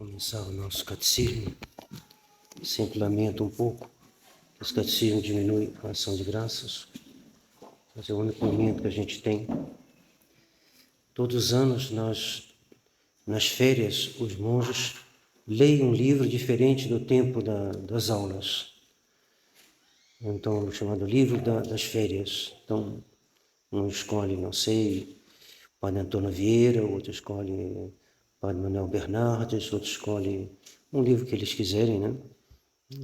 Começar o nosso catecismo. Sempre lamento um pouco que esse catecismo diminui a ação de graças, mas é o único momento que a gente tem. Todos os anos, nas férias, os monges leem um livro diferente do tempo das aulas. Então, o chamado livro das férias. Então, um escolhe, não sei, Padre Antônio Vieira, outro escolhe Padre Manuel Bernardes, outro escolhe um livro que eles quiserem, né?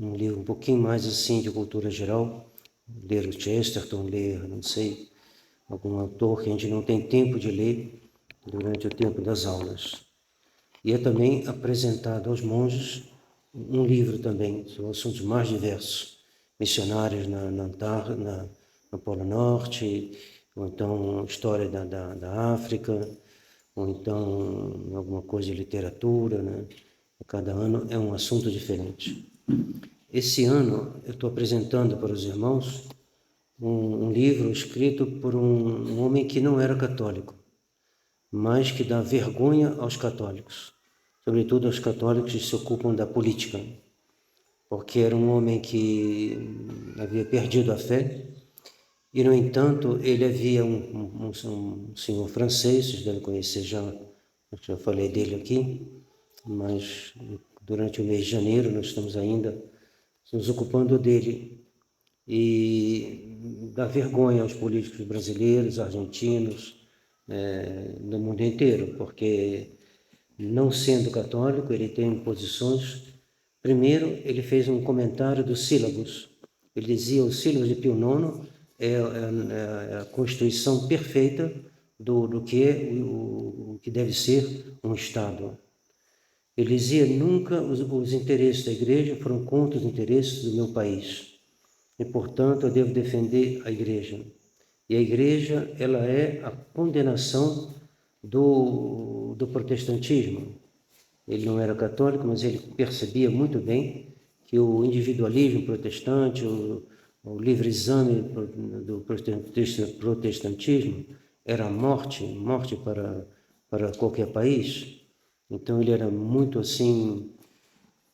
Um livro um pouquinho mais assim de cultura geral, ler o Chesterton, ler, não sei, algum autor que a gente não tem tempo de ler durante o tempo das aulas. E é também apresentado aos monges um livro também sobre assuntos mais diversos, missionários no Polo Norte, ou então história da África, ou então alguma coisa de literatura, né? Cada ano é um assunto diferente. Esse ano eu estou apresentando para os irmãos um livro escrito por um homem que não era católico, mas que dá vergonha aos católicos, sobretudo aos católicos que se ocupam da política, porque era um homem que havia perdido a fé e, no entanto, ele havia um senhor francês, vocês devem conhecer já falei dele aqui, mas durante o mês de janeiro nós estamos ainda nos ocupando dele e dá vergonha aos políticos brasileiros, argentinos, do mundo inteiro, porque não sendo católico, ele tem posições. Primeiro, ele fez um comentário dos sílabos. Ele dizia o sílabus de Pio IX é a constituição perfeita do que é o que deve ser um Estado. Ele dizia, nunca os interesses da igreja foram contra os interesses do meu país. E, portanto, eu devo defender a igreja. E a igreja, ela é a condenação do protestantismo. Ele não era católico, mas ele percebia muito bem que o individualismo protestante, o livre exame do protestantismo era morte para qualquer país. Então ele era muito assim,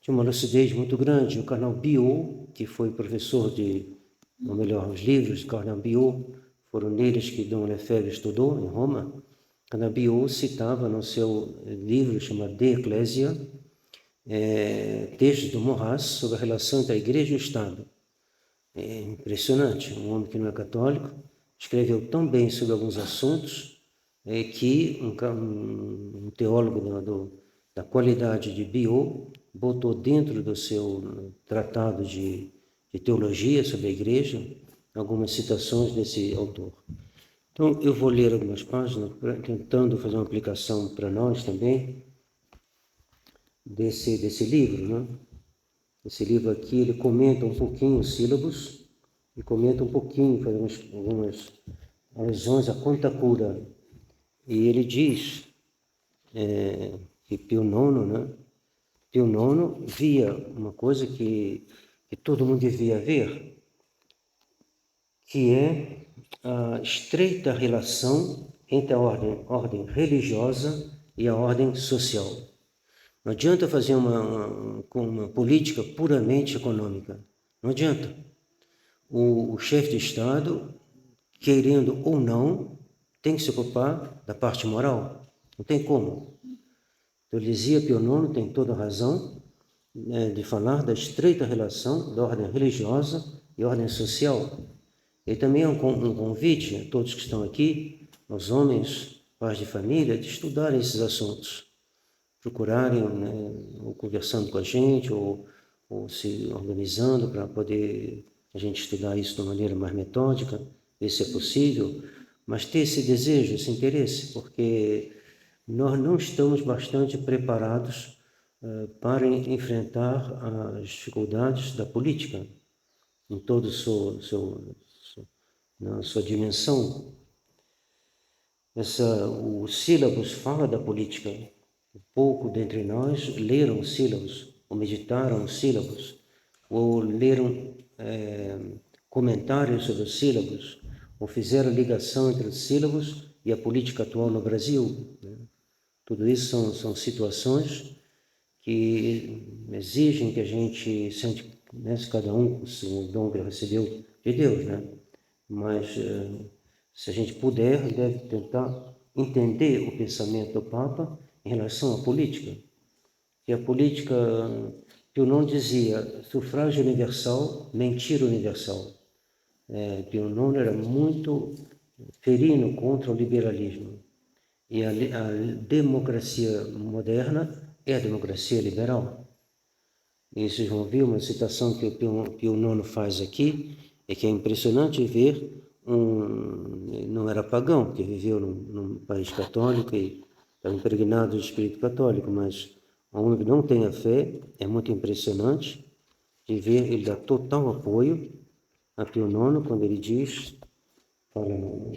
tinha uma lucidez muito grande. O cardeal Biot, que foi professor ou melhor, os livros de cardeal Biot foram neles que Dom Lefebvre estudou em Roma. Cardeal Biot citava no seu livro chamado De Ecclesia, textos do Maurras sobre a relação entre a igreja e o Estado. É impressionante, um homem que não é católico escreveu tão bem sobre alguns assuntos que um teólogo da qualidade de Biot botou dentro do seu tratado de teologia sobre a igreja algumas citações desse autor. Então, eu vou ler algumas páginas, tentando fazer uma aplicação para nós também desse livro, né? Esse livro aqui, ele comenta um pouquinho os sílabos e comenta um pouquinho, faz algumas alusões à Conta Cura. E ele diz que Pio IX, né? Pio IX via uma coisa que todo mundo devia ver, que é a estreita relação entre a ordem religiosa e a ordem social. Não adianta fazer uma política puramente econômica. Não adianta. O chefe de Estado, querendo ou não, tem que se ocupar da parte moral. Não tem como. Então, ele dizia, Pio IX tem toda a razão de falar da estreita relação da ordem religiosa e ordem social. E também é um convite a todos que estão aqui, aos homens, pais de família, de estudarem esses assuntos, procurarem, né, ou conversando com a gente, ou se organizando para poder a gente estudar isso de uma maneira mais metódica, ver se é possível, mas ter esse desejo, esse interesse, porque nós não estamos bastante preparados para enfrentar as dificuldades da política em toda na sua dimensão. O sílabus fala da política. Pouco dentre nós leram os sílabus, ou meditaram os sílabus, ou leram comentários sobre os sílabus, ou fizeram ligação entre os sílabus e a política atual no Brasil. Né? Tudo isso são situações que exigem que a gente sente, né, se cada um com o dom que recebeu de Deus, né? Mas se a gente puder, deve tentar entender o pensamento do Papa em relação à política. Que a política, Pio IX dizia, sufrágio universal, mentira universal. Pio IX era muito ferino contra o liberalismo. E a democracia moderna é a democracia liberal. E vocês vão ver uma citação que o Pio IX faz aqui, é que é impressionante ver não era pagão, porque viveu num país católico e estava impregnado de espírito católico, mas um homem que não tem a fé, é muito impressionante de ver ele dar total apoio a Pio IX quando ele diz, fala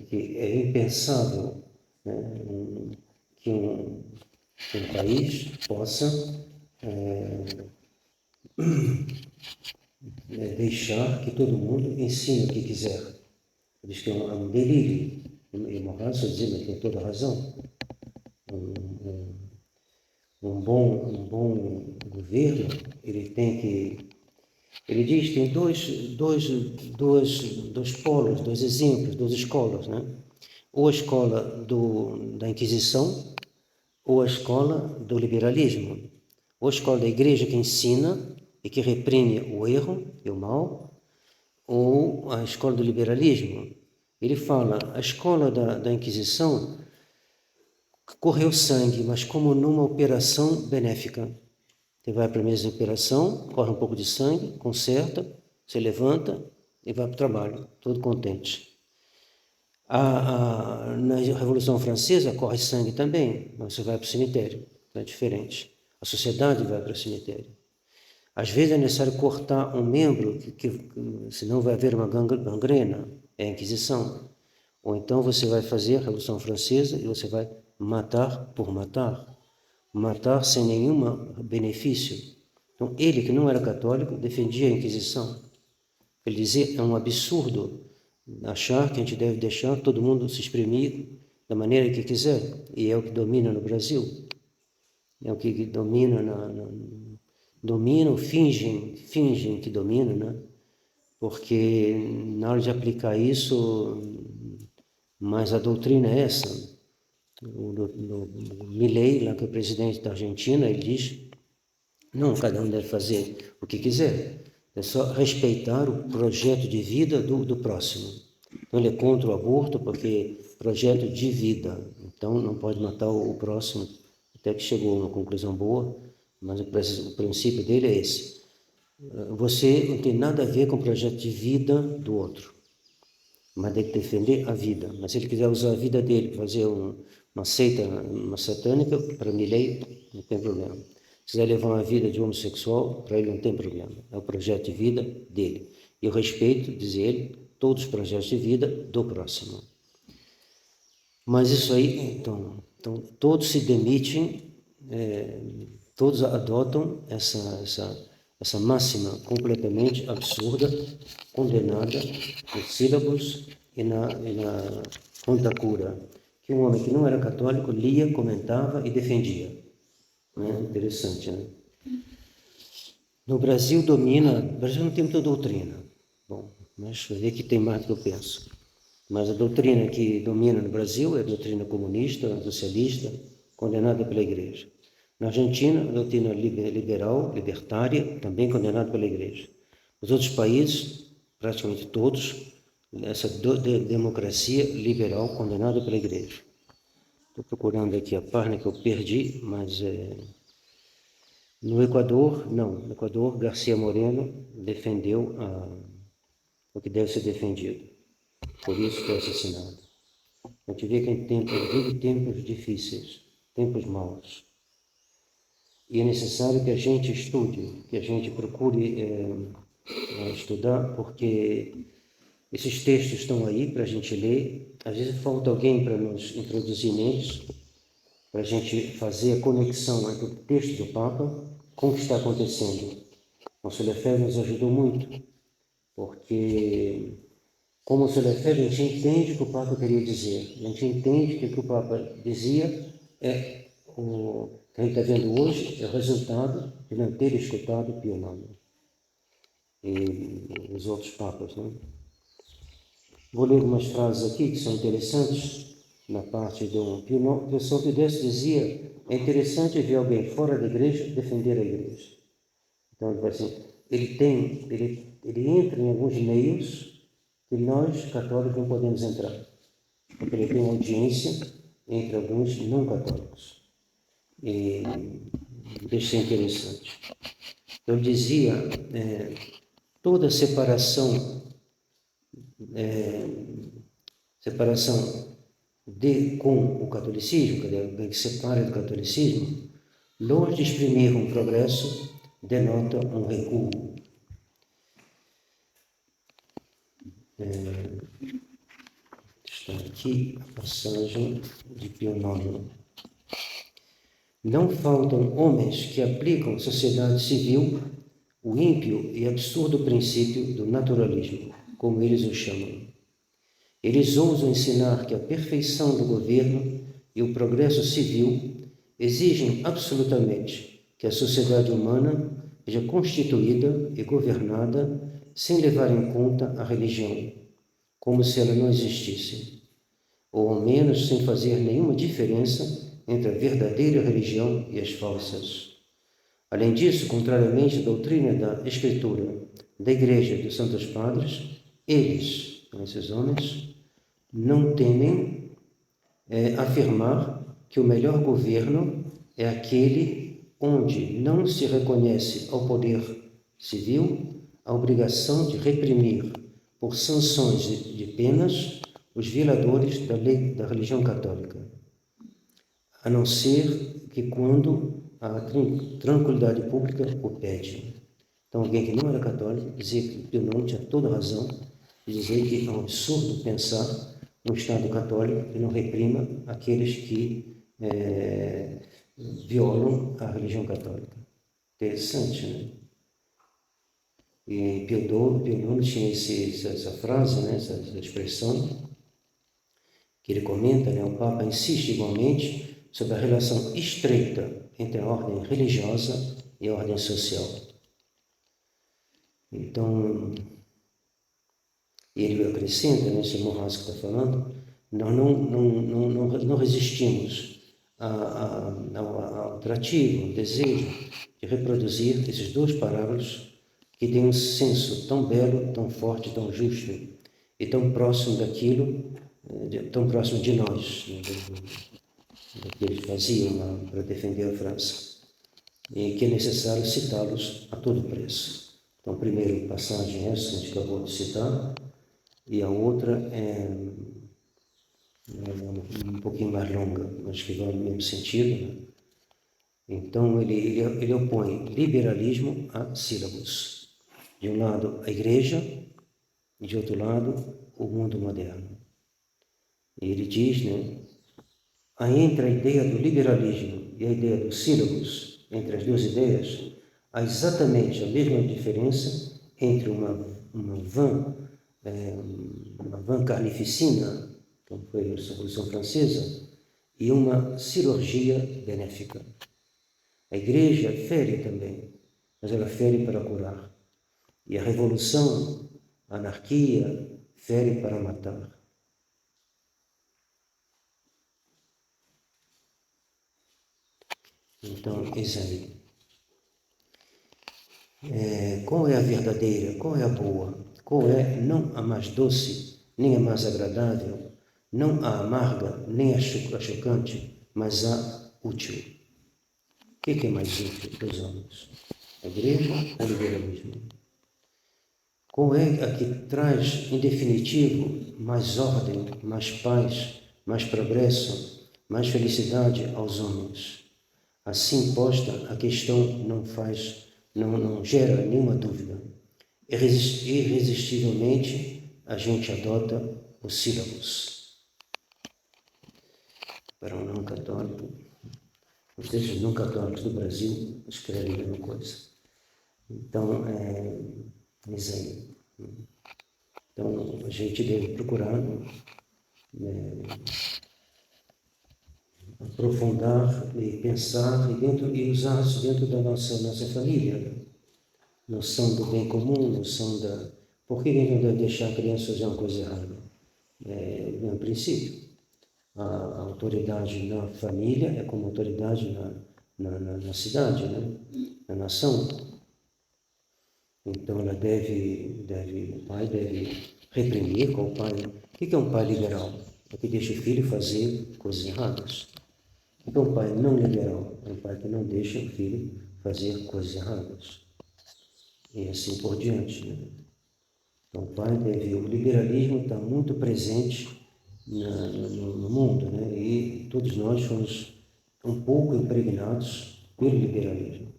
que é impensável, né, que um país possa deixar que todo mundo ensine o que quiser. Ele diz que é um delírio. E Moraes só dizia, mas tem toda a razão. Um bom governo, ele tem que... Ele diz que tem dois polos, dois exemplos, duas escolas, né? Ou a escola da Inquisição, ou a escola do liberalismo. Ou a escola da igreja que ensina e que reprime o erro e o mal, ou a escola do liberalismo. Ele fala, a escola da Inquisição correu sangue, mas como numa operação benéfica. Você vai para a mesa de operação, corre um pouco de sangue, conserta, se levanta e vai para o trabalho, todo contente. Na Revolução Francesa corre sangue também, mas você vai para o cemitério, é diferente. A sociedade vai para o cemitério. Às vezes é necessário cortar um membro, senão vai haver uma gangrena, é a Inquisição. Ou então você vai fazer a Revolução Francesa e você vai matar por matar. Matar sem nenhum benefício. Então, ele, que não era católico, defendia a Inquisição. Ele dizia, é um absurdo achar que a gente deve deixar todo mundo se exprimir da maneira que quiser. E é o que domina no Brasil. É o que domina dominam, fingem que dominam, né? Porque na hora de aplicar isso, mas a doutrina é essa. O Milei, lá que é o presidente da Argentina, ele diz, não, cada um deve fazer o que quiser, é só respeitar o projeto de vida do próximo. Então ele é contra o aborto porque projeto de vida, então não pode matar o próximo, até que chegou a uma conclusão boa, mas o princípio dele é esse. Você não tem nada a ver com o projeto de vida do outro, mas tem que defender a vida. Mas se ele quiser usar a vida dele para fazer uma seita, uma satânica, para Milei não tem problema. Se quiser levar uma vida de homossexual, para ele não tem problema. É o projeto de vida dele. E eu respeito, diz ele, todos os projetos de vida do próximo. Mas isso aí, então todos se demitem, todos adotam essa máxima completamente absurda, condenada nos sílabos e na Contra-Cura, que um homem que não era católico lia, comentava e defendia. Né? Interessante, né? No Brasil o Brasil não tem muita doutrina. Bom, mas vai ver que tem mais do que eu penso. Mas a doutrina que domina no Brasil é a doutrina comunista, socialista, condenada pela Igreja. Na Argentina, a doutrina liberal, libertária, também condenada pela Igreja. Nos outros países, praticamente todos, essa democracia liberal condenada pela Igreja. Estou procurando aqui a página que eu perdi, mas no Equador, não. No Equador, Garcia Moreno defendeu o que deve ser defendido. Por isso foi assassinado. A gente vê que a gente vive tempos difíceis, tempos maus. E é necessário que a gente estude, que a gente procure estudar, porque esses textos estão aí para a gente ler. Às vezes falta alguém para nos introduzir neles, para a gente fazer a conexão entre o texto do Papa com o que está acontecendo. Nosso Lefebvre nos ajudou muito, porque como o seu Lefebvre, a gente entende o que o Papa queria dizer. A gente entende que o que o Papa dizia é que a gente está vendo hoje é o resultado de não ter escutado Pio IX e os outros papas, né? Vou ler umas frases aqui que são interessantes na parte do Pio IX. O São Pio X dizia: é interessante ver alguém fora da igreja defender a igreja. Então ele vai assim, ele entra em alguns meios que nós católicos não podemos entrar, porque ele tem uma audiência entre alguns não católicos. E isso é interessante. Eu dizia, toda separação com o catolicismo, quer dizer, alguém que separa do catolicismo, longe de exprimir um progresso, denota um recuo. Está aqui a passagem de Pio IX. Não faltam homens que aplicam à sociedade civil o ímpio e absurdo princípio do naturalismo, como eles o chamam. Eles ousam ensinar que a perfeição do governo e o progresso civil exigem absolutamente que a sociedade humana seja constituída e governada sem levar em conta a religião, como se ela não existisse, ou ao menos sem fazer nenhuma diferença entre a verdadeira religião e as falsas. Além disso, contrariamente à doutrina da Escritura, da Igreja dos Santos Padres, eles, esses homens, não temem afirmar que o melhor governo é aquele onde não se reconhece ao poder civil a obrigação de reprimir, por sanções de penas, os violadores da lei da religião católica, a não ser que quando a tranquilidade pública o pede. Então, alguém que não era católico dizia que Pio IX tinha toda razão de dizer que é um absurdo pensar no Estado católico que não reprima aqueles que violam a religião católica. Interessante, né? E Pio IX tinha essa frase, né? essa expressão, que ele comenta, né? O Papa insiste igualmente sobre a relação estreita entre a ordem religiosa e a ordem social. Então, ele acrescenta, nesse Morras que está falando, nós não resistimos ao atrativo, ao desejo de reproduzir esses dois parábolas que têm um senso tão belo, tão forte, tão justo e tão próximo daquilo, tão próximo de nós, do que eles faziam para defender a França, e que é necessário citá-los a todo preço. Então, primeiro, passagem essa que a gente acabou de citar, e a outra é um pouquinho mais longa, mas que vai no mesmo sentido, né? Então, ele opõe liberalismo a sílabos. De um lado, a igreja, e de outro lado, o mundo moderno. E ele diz, né, entre a ideia do liberalismo e a ideia dos sílabos, entre as duas ideias, há exatamente a mesma diferença entre uma van carnificina, como foi a Revolução Francesa, e uma cirurgia benéfica. A igreja fere também, mas ela fere para curar. E a revolução, a anarquia, fere para matar. Então, exame. Qual é a verdadeira? Qual é a boa? Qual é não a mais doce, nem a mais agradável, não a amarga, nem a chocante, mas a útil? O que é mais útil para os homens? A igreja ou o liberalismo? Qual é a que traz, em definitivo, mais ordem, mais paz, mais progresso, mais felicidade aos homens? Assim posta, a questão não gera nenhuma dúvida. Irresistivelmente, a gente adota os sílabos. Para um não católico, os textos não católicos do Brasil escrevem a mesma coisa. Então, isso aí. Então, a gente deve procurar aprofundar e pensar e usar isso dentro da nossa família. Noção do bem comum, noção da... Por que a gente não deve deixar a criança fazer uma coisa errada? No princípio, a autoridade na família é como autoridade na cidade, né? Na nação. Então, o pai deve reprimir com o pai. O que é um pai liberal? É que deixa o filho fazer coisas erradas. Então, um pai não liberal é um pai que não deixa o filho fazer coisas erradas. E assim por diante, né? Então, o liberalismo está muito presente no mundo, né? E todos nós fomos um pouco impregnados pelo liberalismo.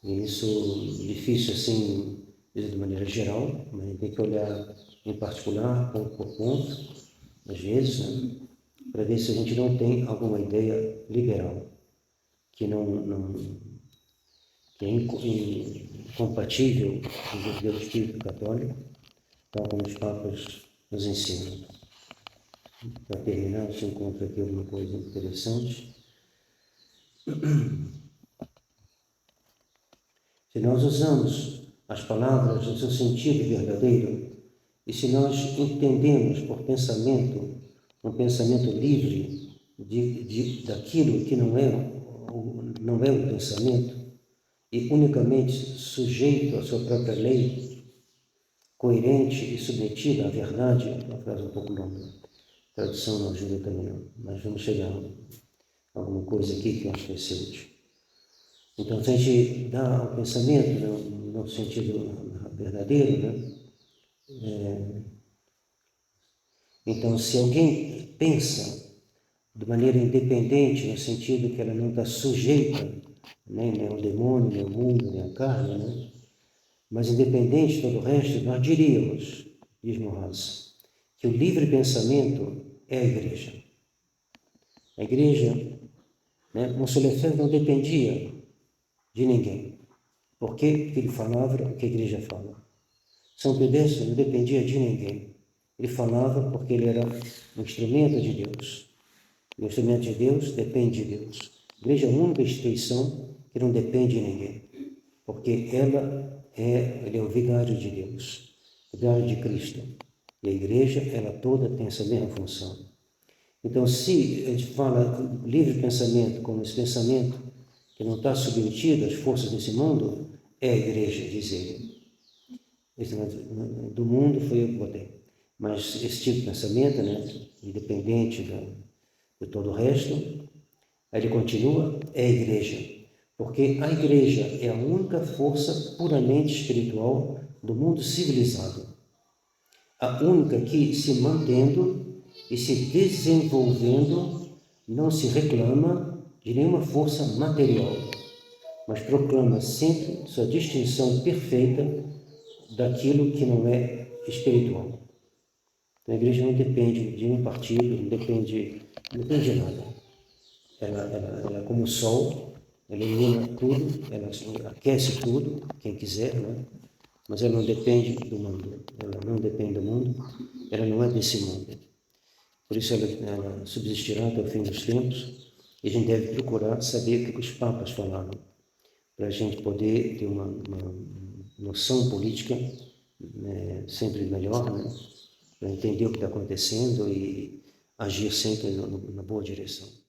E isso é difícil, assim, de maneira geral, mas a gente tem que olhar em particular, ponto por ponto, às vezes, né? Para ver se a gente não tem alguma ideia liberal que que é incompatível com o espírito católico, tal como os papas nos ensinam. Para terminar, se encontra aqui alguma coisa interessante. Se nós usamos as palavras no seu sentido verdadeiro, e se nós entendemos por pensamento, um pensamento livre daquilo que não é o pensamento, e unicamente sujeito à sua própria lei, coerente e submetido à verdade, uma frase um pouco longa, a tradução não ajuda também não, mas vamos chegar a alguma coisa aqui que eu acho que vai ser útil. Então, se a gente dá ao pensamento, no sentido verdadeiro, né? Então, se alguém pensa de maneira independente, no sentido que ela não está sujeita nem ao demônio, nem ao mundo, nem à carne, né? Mas independente de todo o resto, nós diríamos, diz Moraz, que o livre pensamento é a igreja. A igreja, né? Monsenhor Lefebvre não dependia de ninguém. Por quê? Porque ele falava o que a igreja fala. São Pedro não dependia de ninguém. Ele falava porque ele era um instrumento de Deus. E o instrumento de Deus depende de Deus. A igreja é a única instituição que não depende de ninguém, porque ele é o vigário de Deus, o vigário de Cristo. E a igreja, ela toda tem essa mesma função. Então, se a gente fala livre pensamento como esse pensamento que não está submetido às forças desse mundo, é a igreja, diz ele. Esse do mundo foi eu que botei. Mas esse tipo de pensamento, né, independente de todo o resto, aí ele continua, é a igreja. Porque a igreja é a única força puramente espiritual do mundo civilizado. A única que, se mantendo e se desenvolvendo, não se reclama de nenhuma força material, mas proclama sempre sua distinção perfeita daquilo que não é espiritual. Então, a igreja não depende de nenhum partido, não depende de nada. Ela é como o sol, ela ilumina tudo, ela aquece tudo, quem quiser, né? Mas ela não depende do mundo, ela não depende do mundo, ela não é desse mundo. Por isso ela subsistirá até o fim dos tempos, e a gente deve procurar saber o que os papas falaram, para a gente poder ter uma noção política, né, sempre melhor, né, para entender o que está acontecendo e agir sempre na boa direção.